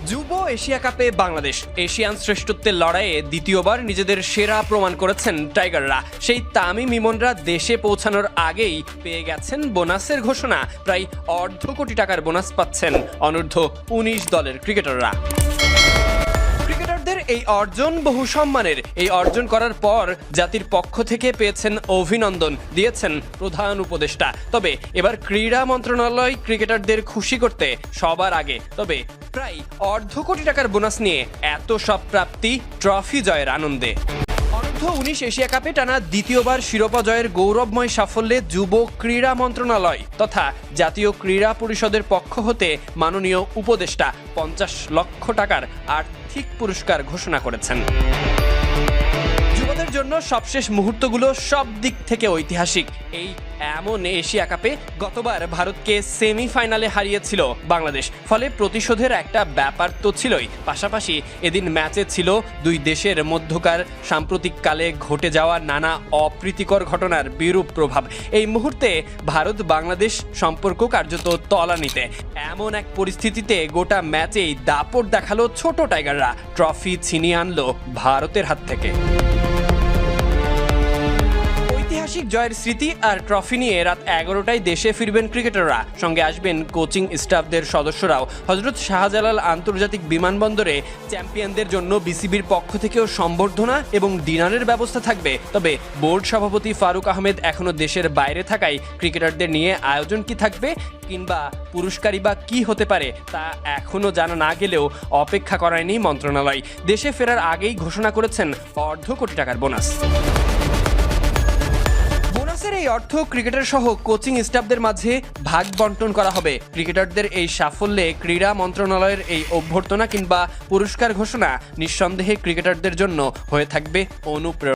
যুব এশিয়া কাপে বাংলাদেশ এশিয়ান শ্রেষ্ঠত্বের লড়াইয়ে দ্বিতীয়বার নিজেদের সেরা প্রমাণ করেছেন টাইগাররা। সেই তামিম ইমনরা দেশে পৌঁছানোর আগেই পেয়ে গেছেন বোনাসের ঘোষণা। প্রায় অর্ধ কোটি টাকার বোনাস পাচ্ছেন অনূর্ধ্ব ১৯ দলের ক্রিকেটাররা। ক্রিকেটারদের এই অর্জন বহু সম্মানের। এই অর্জন করার পর জাতির পক্ষ থেকে পেয়েছেন অভিনন্দন, দিয়েছেন প্রধান উপদেষ্টা। তবে এবার ক্রীড়া মন্ত্রণালয় ক্রিকেটারদের খুশি করতে সবার আগে প্রায় অর্ধ কোটি টাকার বোনাস নিয়ে এত সব প্রাপ্তি ট্রফি জয়ের আনন্দে। অনূর্ধ্ব ১৯ এশিয়া কাপে টানা দ্বিতীয়বার শিরোপা জয়ের গৌরবময় সাফল্যে যুব ক্রীড়া মন্ত্রণালয় তথা জাতীয় ক্রীড়া পরিষদের পক্ষ হতে মাননীয় উপদেষ্টা ৫০ লক্ষ টাকার আর্থিক পুরস্কার ঘোষণা করেছেন। যুবদের জন্য সবশেষ মুহূর্তগুলো সব দিক থেকে ঐতিহাসিক। এই এমন এশিয়া কাপে গতবার ভারতকে সেমিফাইনালে হারিয়েছিল বাংলাদেশ, ফলে প্রতিশোধের একটা ব্যাপার তো ছিলই। পাশাপাশি এদিন ম্যাচে ছিল দুই দেশের মধ্যকার সাম্প্রতিককালে ঘটে যাওয়া নানা অপ্রীতিকর ঘটনার বিরূপ প্রভাব। এই মুহূর্তে ভারত বাংলাদেশ সম্পর্ক কার্যত তলানিতে। এমন এক পরিস্থিতিতে গোটা ম্যাচেই দাপট দেখালো ছোট টাইগাররা, ট্রফি ছিনিয়ে আনলো ভারতের হাত থেকে। ঐতিহাসিক জয়ের স্মৃতি আর ট্রফি নিয়ে রাত ১১টায় দেশে ফিরবেন ক্রিকেটাররা। সঙ্গে আসবেন কোচিং স্টাফদের সদস্যরাও। হযরত শাহজালাল আন্তর্জাতিক বিমানবন্দরে চ্যাম্পিয়নদের জন্য বিসিবির পক্ষ থেকেও সম্বর্ধনা এবং ডিনারের ব্যবস্থা থাকবে। তবে বোর্ড সভাপতি ফারুক আহমেদ এখনো দেশের বাইরে থাকায় ক্রিকেটারদের নিয়ে আয়োজন কি থাকবে কিংবা পুরস্কারই বা কি হতে পারে তা এখনো জানা না গেলেও অপেক্ষা করায়নি মন্ত্রণালয়। দেশে ফেরার আগেই ঘোষণা করেছেন অর্ধ কোটি টাকার বোনাস। এই অর্থ ক্রিকেটার সহ কোচিং স্টাফদের মাঝে ভাগ বন্টন করা হবে। ক্রিকেটারদের এই সাফল্যে ক্রীড়া মন্ত্রণালয়ের এই অভ্যর্থনা কিংবা পুরস্কার ঘোষণা নিঃসন্দেহে ক্রিকেটারদের জন্য হয়ে থাকবে অনুপ্রেরণা।